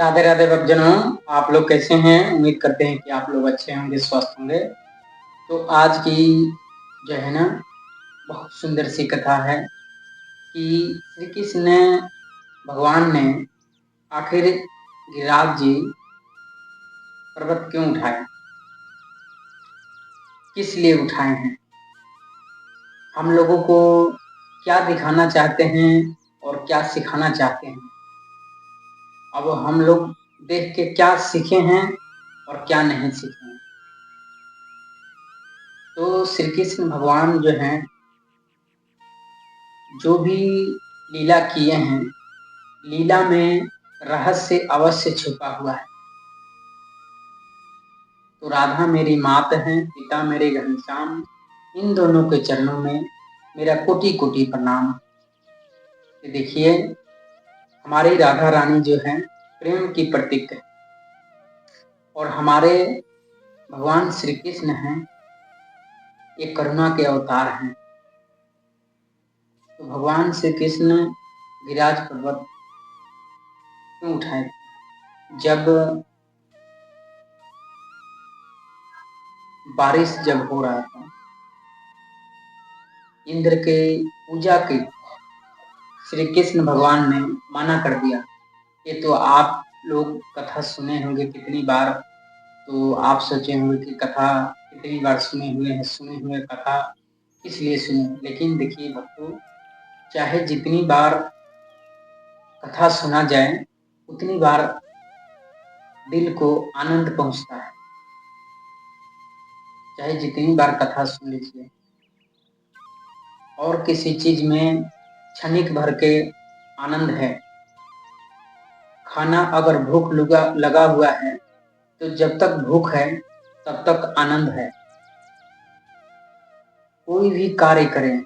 राधे राधे भक्तजनों, आप लोग कैसे हैं? उम्मीद करते हैं कि आप लोग अच्छे होंगे, स्वस्थ होंगे। तो आज की जो है ना, बहुत सुंदर सी कथा है कि श्री कृष्ण ने, भगवान ने आखिर गिरिराज जी पर्वत क्यों उठाए, किस लिए उठाए हैं, हम लोगों को क्या दिखाना चाहते हैं और क्या सिखाना चाहते हैं। अब हम लोग देख के क्या सीखे हैं और क्या नहीं सीखे हैं। तो श्री कृष्ण भगवान जो हैं, जो भी लीला किए हैं, लीला में रहस्य अवश्य छुपा हुआ है। तो राधा मेरी मात है, पिता मेरे घनश्याम, इन दोनों के चरणों में मेरा कोटि कोटि प्रणाम। ये देखिए, हमारी राधा रानी जो है प्रेम की प्रतीक है और हमारे भगवान श्री कृष्ण हैं, ये करुणा के अवतार हैं। तो भगवान श्री कृष्ण गिरिराज पर्वत क्यों उठाए? जब बारिश जब हो रहा था, इंद्र के पूजा की श्री कृष्ण भगवान ने मना कर दिया। ये तो आप लोग कथा सुने होंगे कितनी बार, तो आप सोचे होंगे कि कथा कितनी बार सुने हुए कथा इसलिए सुने। लेकिन देखिए भक्तों, चाहे जितनी बार कथा सुना जाए, उतनी बार दिल को आनंद पहुंचता है। चाहे जितनी बार कथा सुन लीजिए, और किसी चीज में क्षणिक भर के आनंद है। खाना अगर भूख लगा हुआ है, तो जब तक भूख है तब तक आनंद है। कोई भी कार्य करें,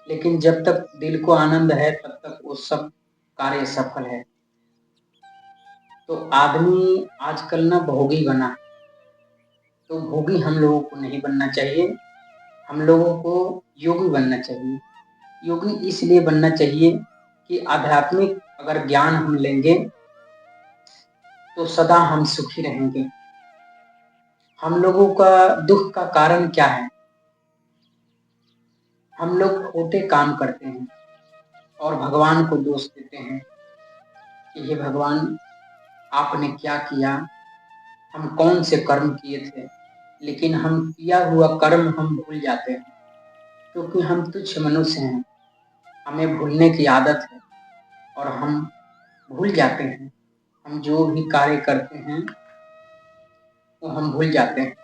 लेकिन जब तक दिल को आनंद है तब तक वो सब कार्य सफल है। तो आदमी आजकल ना भोगी बना है, तो भोगी हम लोगों को नहीं बनना चाहिए। हम लोगों को योगी बनना चाहिए। योगी इसलिए बनना चाहिए कि आध्यात्मिक अगर ज्ञान हम लेंगे तो सदा हम सुखी रहेंगे। हम लोगों का दुख का कारण क्या है? हम लोग खोटे काम करते हैं और भगवान को दोष देते हैं कि हे भगवान, आपने क्या किया, हम कौन से कर्म किए थे। लेकिन हम किया हुआ कर्म हम भूल जाते हैं, क्योंकि हम तुच्छ मनुष्य हैं, हमें भूलने की आदत है और हम भूल जाते हैं। हम जो भी कार्य करते हैं वो हम भूल जाते हैं,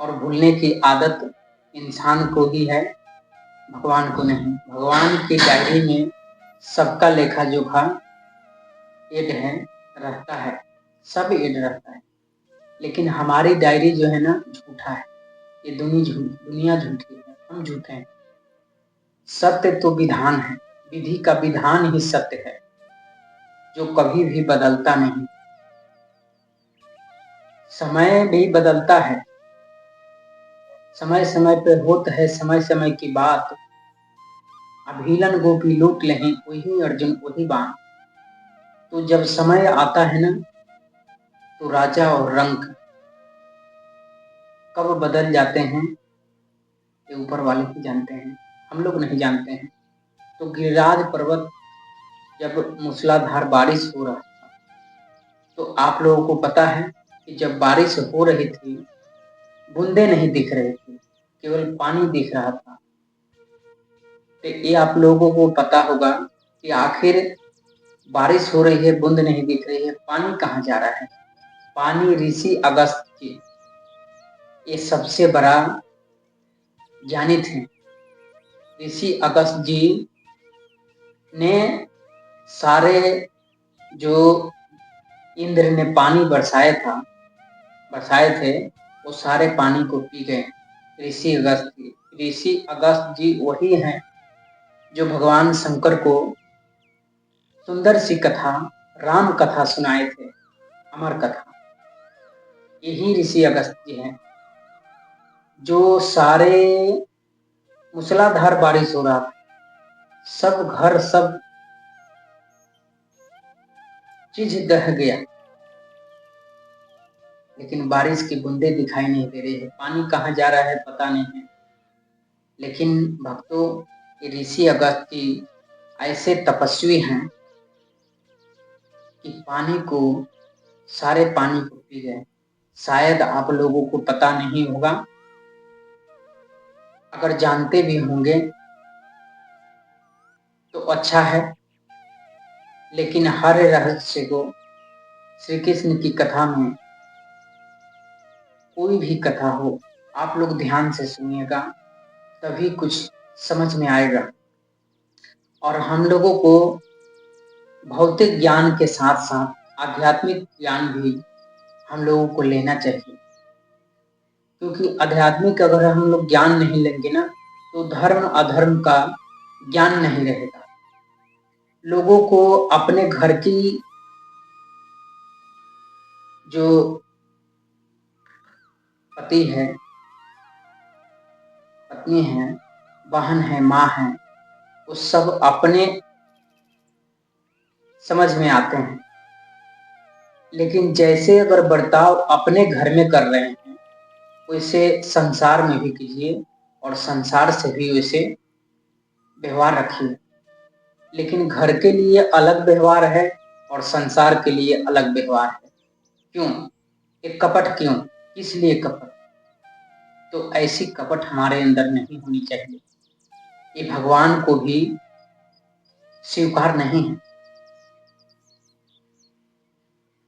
और भूलने की आदत इंसान को ही है, भगवान को नहीं। भगवान की डायरी में सबका लेखा जोखा एड है, रहता है, सब एड रहता है। लेकिन हमारी डायरी जो है ना, झूठा है। ये दुनिया झूठी है, हम झूठे हैं। सत्य तो विधान है, विधि का विधान ही सत्य है, जो कभी भी बदलता नहीं। समय भी बदलता है, समय समय पे होता है समय समय की बात। अभिलन गोपी लूट लें, वही अर्जुन वही बाण। तो जब समय आता है ना, तो राजा और रंक कब बदल जाते हैं, ये ऊपर वाले ही जानते हैं, हम लोग नहीं जानते हैं। तो गिरिराज पर्वत जब मूसलाधार बारिश हो रहा था, तो आप लोगों को पता है कि जब बारिश हो रही थी, बूंदे नहीं दिख रही थी, केवल पानी दिख रहा था। तो ये आप लोगों को पता होगा कि आखिर बारिश हो रही है, बूंद नहीं दिख रही है, पानी कहाँ जा रहा है? पानी ऋषि अगस्त जी, ये सबसे बड़ा ज्ञानी थे। ऋषि अगस्त जी ने सारे, जो इंद्र ने पानी बरसाए थे, वो सारे पानी को पी गए ऋषि अगस्त जी। ऋषि अगस्त जी वही हैं जो भगवान शंकर को सुंदर सी कथा, राम कथा सुनाए थे, अमर कथा। यही ऋषि अगस्त जी हैं, जो सारे मूसलाधार बारिश हो रहा था, सब घर सब चीज दह गया, लेकिन बारिश की बूंदे दिखाई नहीं दे रही है, पानी कहाँ जा रहा है पता नहीं है। लेकिन भक्तों, ये ऋषि अगस्त्य जी ऐसे तपस्वी हैं कि पानी को, सारे पानी को पी गए। शायद आप लोगों को पता नहीं होगा, अगर जानते भी होंगे तो अच्छा है, लेकिन हर रहस्य को श्री कृष्ण की कथा में, कोई भी कथा हो, आप लोग ध्यान से सुनिएगा तभी कुछ समझ में आएगा। और हम लोगों को भौतिक ज्ञान के साथ साथ आध्यात्मिक ज्ञान भी हम लोगों को लेना चाहिए, क्योंकि आध्यात्मिक अगर हम लोग ज्ञान नहीं लेंगे ना, तो धर्म अधर्म का ज्ञान नहीं रहेगा। लोगों को अपने घर की जो पति है, पत्नी है, बहन है, माँ है, वो सब अपने समझ में आते हैं। लेकिन जैसे अगर बर्ताव अपने घर में कर रहे हैं, वैसे संसार में भी कीजिए और संसार से भी वैसे व्यवहार रखिए। लेकिन घर के लिए अलग व्यवहार है और संसार के लिए अलग व्यवहार है। क्यों? एक कपट क्यों? किस लिए कपट? तो ऐसी कपट हमारे अंदर नहीं होनी चाहिए। ये भगवान को भी स्वीकार नहीं है,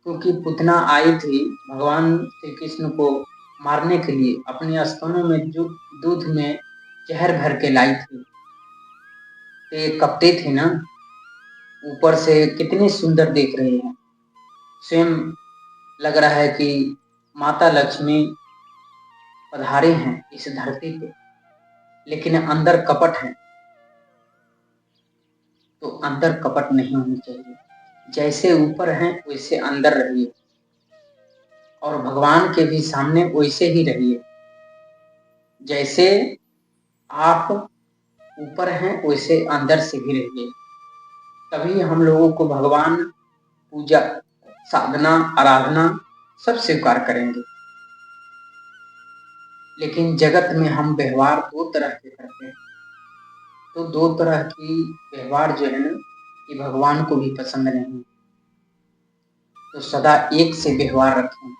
क्योंकि पुतना आई थी भगवान श्री कृष्ण को मारने के लिए, अपने स्तनों में जो दूध में जहर भर के लाई थी। तो ये कपटी थी ना, ऊपर से कितनी सुंदर दिख रही है, स्वयं लग रहा है कि माता लक्ष्मी पधारी हैं इस धरती पे, लेकिन अंदर कपट है। तो अंदर कपट नहीं होनी चाहिए। जैसे ऊपर हैं वैसे अंदर रहिए, और भगवान के भी सामने वैसे ही रहिए। जैसे आप ऊपर हैं वैसे अंदर से भी रहिए, तभी हम लोगों को भगवान पूजा, साधना, आराधना सब स्वीकार करेंगे। लेकिन जगत में हम व्यवहार दो तरह के करते हैं, तो दो तरह की व्यवहार जो है ना, ये भगवान को भी पसंद नहीं। तो सदा एक से व्यवहार रखें।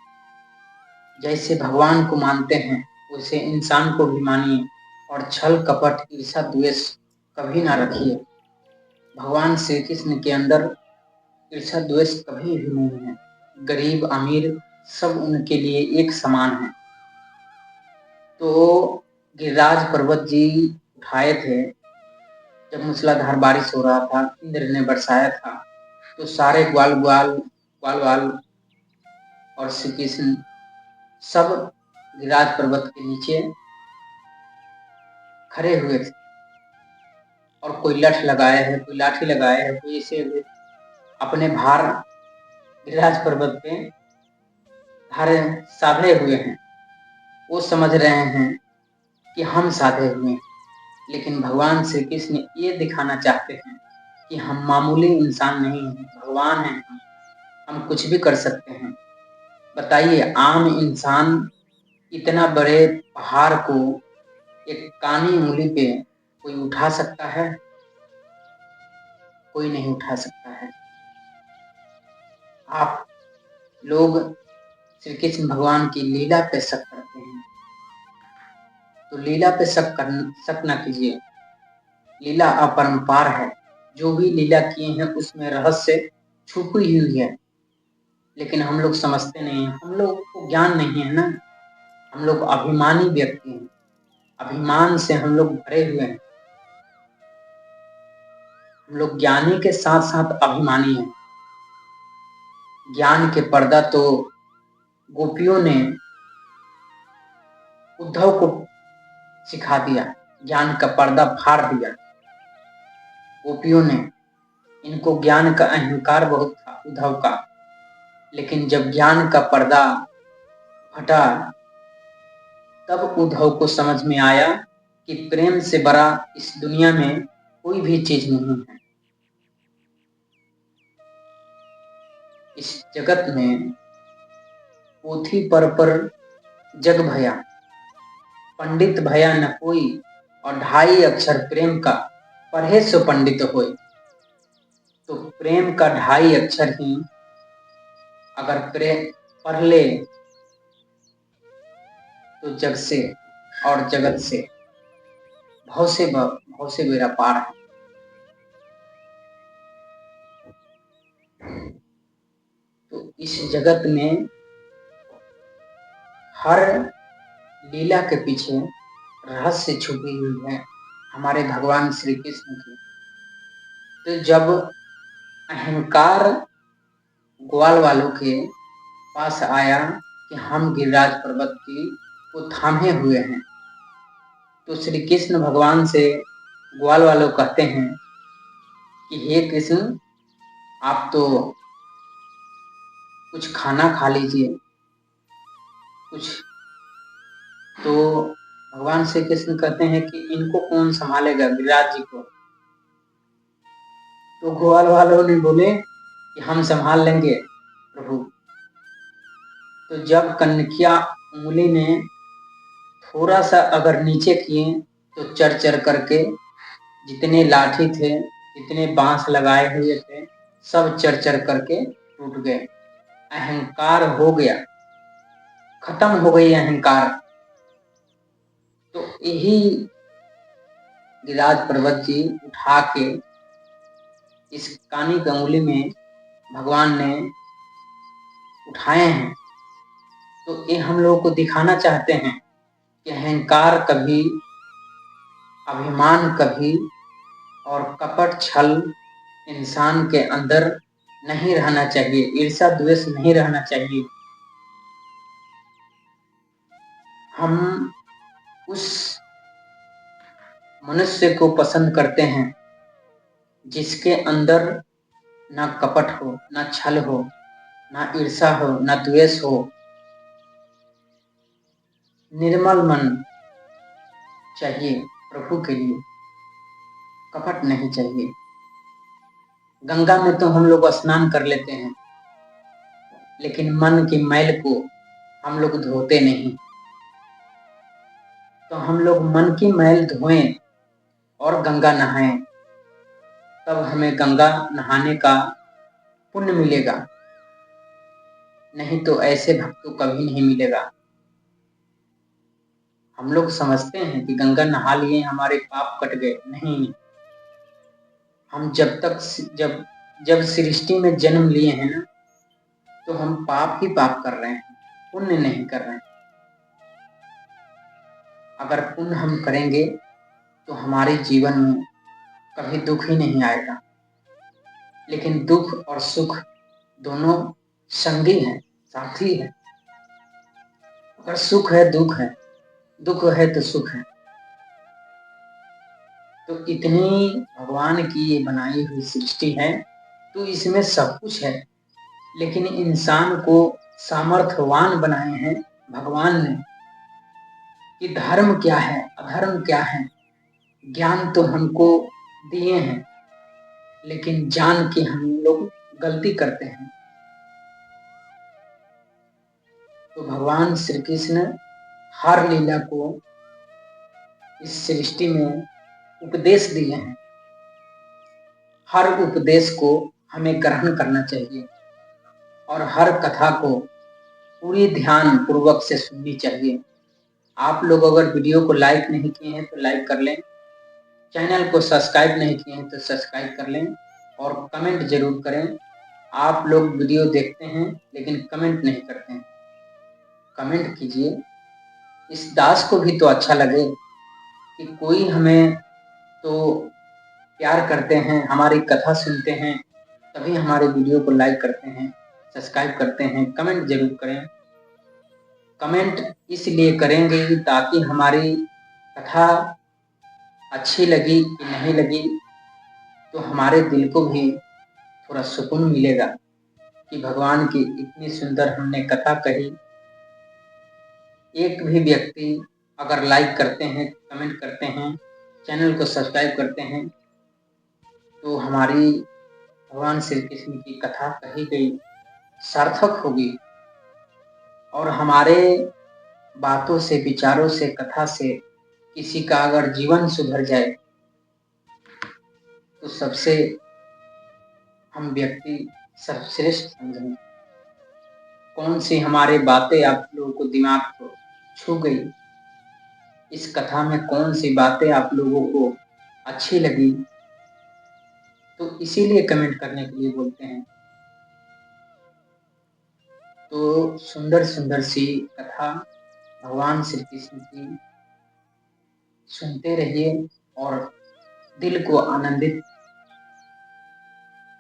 जैसे भगवान को मानते हैं वैसे इंसान को भी मानिए, और छल कपट ईर्ष्या द्वेष कभी ना रखिए। भगवान श्री कृष्ण के अंदर ईर्ष्या द्वेष कभी भी नहीं है। गरीब अमीर सब उनके लिए एक समान है। तो गिरिराज पर्वत जी उठाए थे, जब मूसलाधार बारिश हो रहा था, इंद्र ने बरसाया था, तो सारे ग्वाल ग्वाल ग्वाल वाल और श्री कृष्ण सब गिरिराज पर्वत के नीचे खड़े हुए थे। और कोई लठ लगाए है, कोई लाठी लगाए है, कोई इसे अपने भार गिरिराज पर्वत पे भार साधे हुए हैं। वो समझ रहे हैं कि हम साधे हुए हैं, लेकिन भगवान श्री कृष्ण ये दिखाना चाहते हैं कि हम मामूली इंसान नहीं हैं, भगवान हैं। हम कुछ भी कर सकते हैं। बताइए, आम इंसान इतना बड़े पहाड़ को एक कानी उंगली पे कोई उठा सकता है? कोई नहीं उठा सकता है। आप लोग श्री कृष्ण भगवान की लीला पे शक करते हैं, तो लीला पे शक न कीजिए। लीला अपरंपार है। जो भी लीला किए हैं उसमें रहस्य छुपी हुई है, लेकिन हम लोग समझते नहीं हैं। हम लोग को ज्ञान नहीं है ना, हम लोग अभिमानी व्यक्ति हैं, अभिमान से हम लोग भरे हुए हैं। हम लोग ज्ञानी के साथ साथ अभिमानी हैं। ज्ञान के पर्दा तो गोपियों ने उद्धव को सिखा दिया, ज्ञान का पर्दा फाड़ दिया गोपियों ने। इनको ज्ञान का अहंकार बहुत था उद्धव का, लेकिन जब ज्ञान का पर्दा हटा, तब उद्धव को समझ में आया कि प्रेम से बड़ा इस दुनिया में कोई भी चीज नहीं है। इस जगत में पोथी पर जग भया, पंडित भया न कोई, और 2.5 अक्षर प्रेम का पढ़े सो पंडित होय। तो प्रेम का 2.5 अक्षर ही अगर प्रेम पढ़ ले तो जग से और जगत से भव से बेड़ा पार है। तो इस जगत में हर लीला के पीछे रहस्य छुपी हुई है हमारे भगवान श्री कृष्ण की। तो जब अहंकार ग्वाल वालों के पास आया कि हम गिरिराज पर्वत को थामे हुए हैं, तो श्री कृष्ण भगवान से ग्वाल वालों कहते हैं कि हे कृष्ण, आप तो कुछ खाना खा लीजिए कुछ। तो भगवान श्री कृष्ण कहते हैं कि इनको कौन संभालेगा, गिरिराज जी को। तो ग्वाल वालों ने बोले कि हम संभाल लेंगे प्रभु। तो जब कन्हैया उंगली ने थोड़ा सा अगर नीचे किए तो चर चर करके जितने लाठी थे, जितने बांस लगाए हुए थे, सब चर चर करके टूट गए। अहंकार हो गया, खत्म हो गई अहंकार। तो यही गिरिराज पर्वत जी उठा के इस कानी की अंगुली में भगवान ने उठाए हैं। तो ये हम लोगों को दिखाना चाहते हैं कि अहंकार कभी, अभिमान कभी और कपट छल इंसान के अंदर नहीं रहना चाहिए, ईर्ष्या द्वेष नहीं रहना चाहिए। हम उस मनुष्य को पसंद करते हैं जिसके अंदर ना कपट हो, ना छल हो, ना ईर्ष्या हो, ना द्वेष हो। निर्मल मन चाहिए प्रभु के लिए, कपट नहीं चाहिए। गंगा में तो हम लोग स्नान कर लेते हैं, लेकिन मन की मैल को हम लोग धोते नहीं। तो हम लोग मन की मैल धोएं और गंगा नहाएं, तब हमें गंगा नहाने का पुण्य मिलेगा, नहीं तो ऐसे भक्त को कभी नहीं मिलेगा। हम लोग समझते हैं कि गंगा नहा लिए हमारे पाप कट गए, नहीं। हम जब सृष्टि में जन्म लिए हैं ना, तो हम पाप ही पाप कर रहे हैं, पुण्य नहीं कर रहे हैं। अगर पुण्य हम करेंगे तो हमारे जीवन में कभी दुख ही नहीं आएगा। लेकिन दुख और सुख दोनों संगी हैं, साथी है। अगर सुख है दुख है, दुख है तो सुख है। तो इतनी भगवान की ये बनाई हुई सृष्टि है, तो इसमें सब कुछ है। लेकिन इंसान को सामर्थ्यवान बनाए हैं भगवान ने कि धर्म क्या है, अधर्म क्या है। ज्ञान तो हमको दिए हैं, लेकिन जान के हम लोग गलती करते हैं। तो भगवान श्री कृष्ण हर लीला को इस सृष्टि में उपदेश दिए हैं। हर उपदेश को हमें ग्रहण करना चाहिए और हर कथा को पूरी ध्यान पूर्वक से सुननी चाहिए। आप लोग अगर वीडियो को लाइक नहीं किए हैं तो लाइक कर लें, चैनल को सब्सक्राइब नहीं किए हैं तो सब्सक्राइब कर लें और कमेंट जरूर करें। आप लोग वीडियो देखते हैं लेकिन कमेंट नहीं करते हैं, कमेंट कीजिए। इस दास को भी तो अच्छा लगे कि कोई हमें तो प्यार करते हैं, हमारी कथा सुनते हैं, तभी हमारे वीडियो को लाइक करते हैं, सब्सक्राइब करते हैं। कमेंट जरूर करें। कमेंट इसलिए करेंगे ताकि हमारी कथा अच्छी लगी कि नहीं लगी, तो हमारे दिल को भी थोड़ा सुकून मिलेगा कि भगवान की इतनी सुंदर हमने कथा कही। एक भी व्यक्ति अगर लाइक करते हैं, कमेंट करते हैं, चैनल को सब्सक्राइब करते हैं, तो हमारी भगवान श्री कृष्ण की कथा कही गई सार्थक होगी और हमारे बातों से, विचारों से, कथा से किसी का अगर जीवन सुधर जाए तो सबसे हम व्यक्ति सर्वश्रेष्ठ समझेंगे। कौन सी हमारे बातें आप लोगों को दिमाग को छू गई, इस कथा में कौन सी बातें आप लोगों को अच्छी लगी, तो इसीलिए कमेंट करने के लिए बोलते हैं। तो सुंदर सुंदर सी कथा भगवान श्री कृष्ण की सुनते रहिए और दिल को आनंदित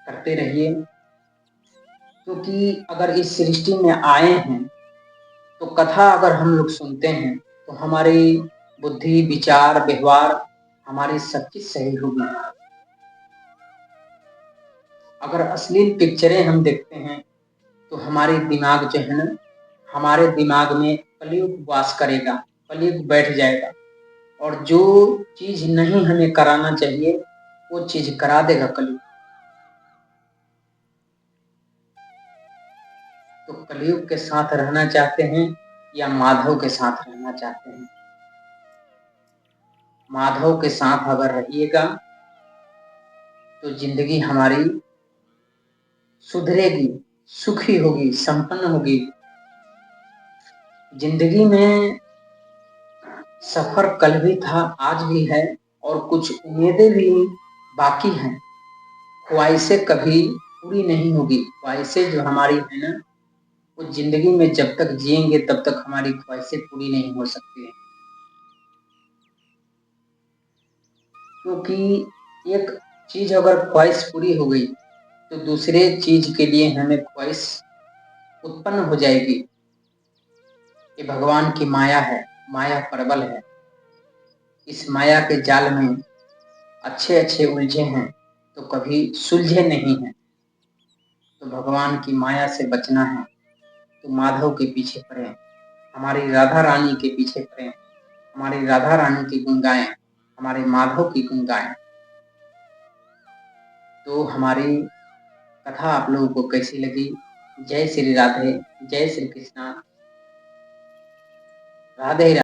करते रहिए, क्योंकि अगर इस सृष्टि में आए हैं तो कथा अगर हम लोग सुनते हैं तो हमारी बुद्धि, विचार, व्यवहार, हमारी सब चीज सही होगी। अगर अश्लील पिक्चरें हम देखते हैं तो हमारी दिमाग जो है ना, हमारे दिमाग में कलयुग वास करेगा, कलयुग बैठ जाएगा और जो चीज नहीं हमें कराना चाहिए वो चीज करा देगा कलयुग। तो कलयुग के साथ रहना चाहते हैं या माधव के साथ रहना चाहते हैं? माधव के साथ अगर रहिएगा तो जिंदगी हमारी सुधरेगी, सुखी होगी, संपन्न होगी। जिंदगी में सफर कल भी था, आज भी है और कुछ उम्मीदें भी बाकी हैं। ख्वाहिशें कभी पूरी नहीं होगी। ख्वाहिशें जो हमारी है ना, वो जिंदगी में जब तक जिएंगे तब तक हमारी ख्वाहिशें पूरी नहीं हो सकती है। क्योंकि एक चीज अगर ख्वाहिश पूरी हो गई तो दूसरे चीज के लिए हमें ख्वाहिश उत्पन्न हो जाएगी। ये भगवान की माया है, माया प्रबल है। इस माया के जाल में अच्छे अच्छे उलझे हैं तो कभी सुलझे नहीं हैं। तो भगवान की माया से बचना है तो माधव के पीछे पड़े, हमारी राधा रानी के पीछे पड़े, हमारी राधा रानी की गुण गाएं, हमारे माधव की गुण गाएं। तो हमारी कथा आप लोगों को कैसी लगी? जय श्री राधे, जय श्री कृष्णा, राधे राधे।